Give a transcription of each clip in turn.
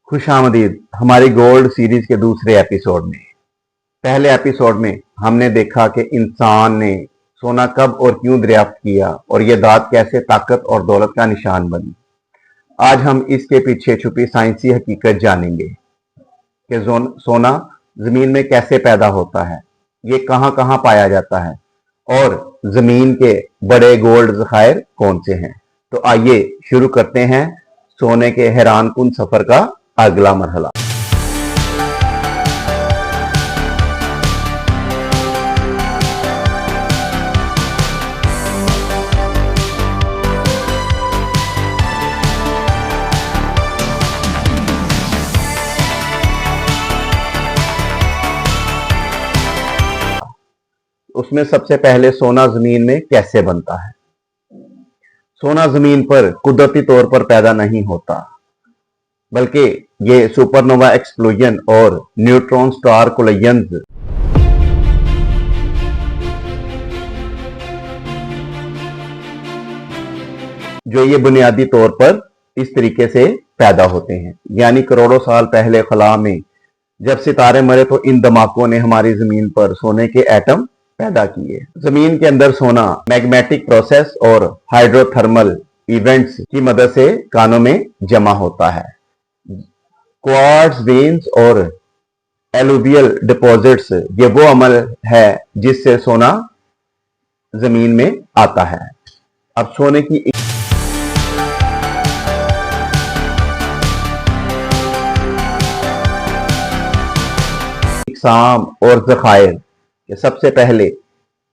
खुशामदीद हमारी gold series के दूसरे एपिसोड में। पहले एपिसोड में हमने देखा कि इंसान ने सोना कब और क्यों दरियाफ्त किया और यह धात कैसे ताकत और दौलत का निशान बनी। आज हम इसके पीछे छुपी साइंसी हकीकत जानेंगे कि सोना जमीन में कैसे पैदा होता है, ये कहां कहां पाया जाता है और जमीन के बड़े गोल्ड ज़खायर कौन से हैं। तो आइए शुरू करते हैं सोने के हैरानकुन सफर का अगला मरहला। उसमें सबसे पहले सोना जमीन में कैसे बनता है। सोना जमीन पर कुदरती तौर पर पैदा नहीं होता, बल्कि ये सुपरनोवा एक्सप्लोजन और न्यूट्रॉन स्टार कोलिजन्स जो ये बुनियादी तौर पर इस तरीके से पैदा होते हैं। यानी करोड़ों साल पहले खला में जब सितारे मरे तो इन धमाकों ने हमारी जमीन पर सोने के एटम पैदा किए। जमीन के अंदर सोना मैग्नेटिक प्रोसेस और हाइड्रोथर्मल इवेंट्स की मदद से कानों में जमा होता है। क्वार्ट्ज वेन्स और एलुवियल डिपॉजिट्स ये वो अमल है जिससे सोना जमीन में आता है। अब सोने की इकसाम और ज़खायर, सबसे पहले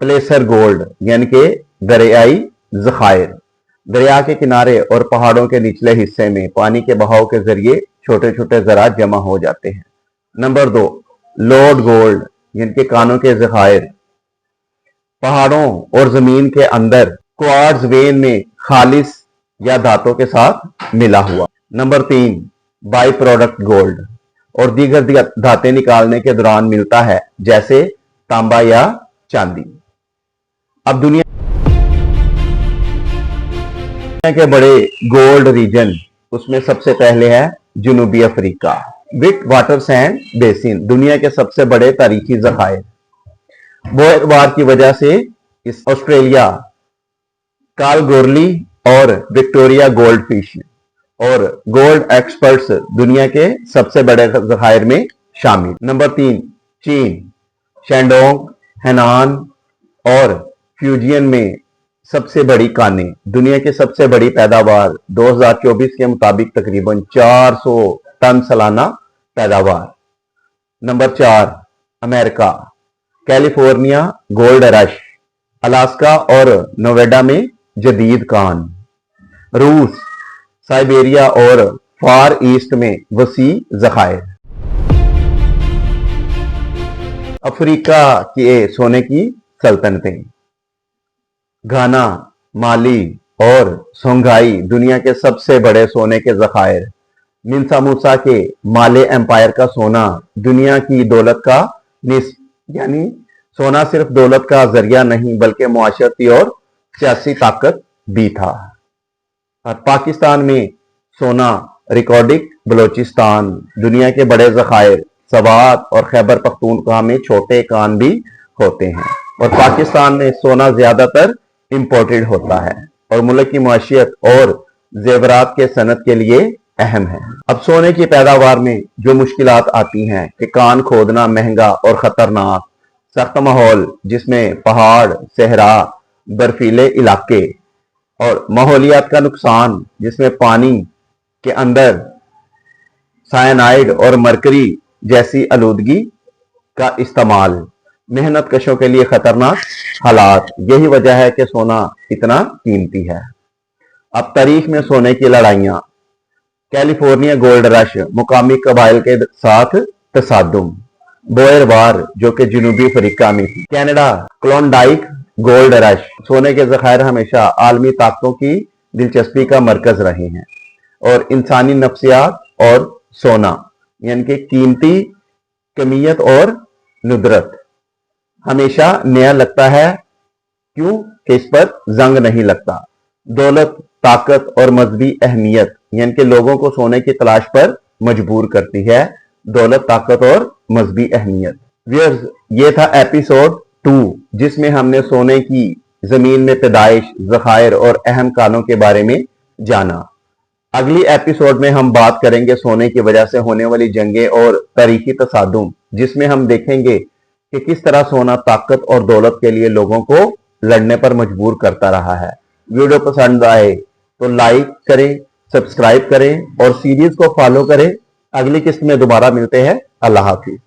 प्लेसर गोल्ड यानी कि दरियाई ज़खायर। दरिया के किनारे और पहाड़ों के निचले हिस्से में पानी के बहाव के जरिए छोटे छोटे ज़रात जमा हो जाते हैं। नंबर 2, लोड गोल्ड यानी कि कानों के ज़खायर। पहाड़ों और जमीन के अंदर क्वार्ट्ज वेन में खालिस या धातों के साथ मिला हुआ। नंबर 3, बाई प्रोडक्ट गोल्ड और दीगर धातें निकालने के दौरान मिलता है, जैसे तांबा या चांदी। अब दुनिया के बड़े गोल्ड रीजन, उसमें सबसे पहले है जनूबी अफ्रीका। विट वाटर सैंड बेसिन दुनिया के सबसे बड़े तारीखी ज़खायर। बोएरवार की वजह से इस ऑस्ट्रेलिया, कालगोरली और विक्टोरिया गोल्ड फिश और गोल्ड एक्सपर्ट्स दुनिया के सबसे बड़े ज़खायर में शामिल। नंबर 3, चीन, शेंडोंग, हेनान और फ्यूजियन में सबसे बड़ी कानें। दुनिया की सबसे बड़ी पैदावार 2024 के मुताबिक तकरीबन 400 टन सालाना पैदावार। Number 4, America, California gold rush, Alaska और नोवेडा में जदीद कान। रूस, साइबेरिया और फार ईस्ट में वसी ज़खायर। अफ्रीका के सोने की सल्तनतें, घाना, माली और सोंघाई दुनिया के सबसे बड़े सोने के ज़खायर। मिंसा मूसा के माले एम्पायर का सोना दुनिया की दौलत का निस्फ, यानी सोना सिर्फ दौलत का जरिया नहीं बल्कि मुआशरती और सियासी ताकत भी था। और पाकिस्तान में सोना, रिकॉर्डिक बलोचिस्तान दुनिया के बड़े ज़खायर। सवात और खैबर पख्तूनख्वा में छोटे कान भी होते हैं और पाकिस्तान में सोना ज्यादातर इंपोर्टेड होता है और मुल्क की मुआशियत और जेवरात के सनत के लिए अहम है। अब सोने की पैदावार में जो मुश्किलात आती हैं कि कान खोदना महंगा और खतरनाक, सख्त माहौल जिसमें पहाड़, सहरा, बर्फीले इलाके और माहौलियात का नुकसान जिसमें पानी के अंदर साइनाइड और मरकरी जैसी आलूदगी का इस्तेमाल, मेहनत कशों के लिए खतरनाक हालात। यही वजह है कि सोना इतना कीमती है। अब तारीख में सोने की लड़ाइयां, कैलिफोर्निया गोल्ड रश, मुकामी कबाइल के साथ तसादुम। बोएरवार जो कि जनूबी अफ्रीका में थी। Canada, Klondike gold rush. सोने के ज़खायर हमेशा आलमी ताकतों की दिलचस्पी का मरकज रहे हैं और इंसानी नफ्सियात और सोना यानी कि कीमती कमियत और नुदरत हमेशा नया लगता है, क्यों कि इस पर जंग नहीं लगता। दौलत, ताकत और मजहबी अहमियत यानी कि लोगों को सोने की तलाश पर मजबूर करती है, दौलत, ताकत और मजहबी अहमियत। व्यूअर्स, ये था एपिसोड 2 जिसमें हमने सोने की जमीन में पैदाइश, जखायर और अहम कानों के बारे में जाना। अगली एपिसोड में हम बात करेंगे सोने की वजह से होने वाली जंगें और तारीखी तसादुम, जिसमें हम देखेंगे कि किस तरह सोना ताकत और दौलत के लिए लोगों को लड़ने पर मजबूर करता रहा है। वीडियो पसंद आए तो लाइक करें, सब्सक्राइब करें और सीरीज को फॉलो करें। अगली किस्त में दोबारा मिलते हैं। अल्लाह हाफिज।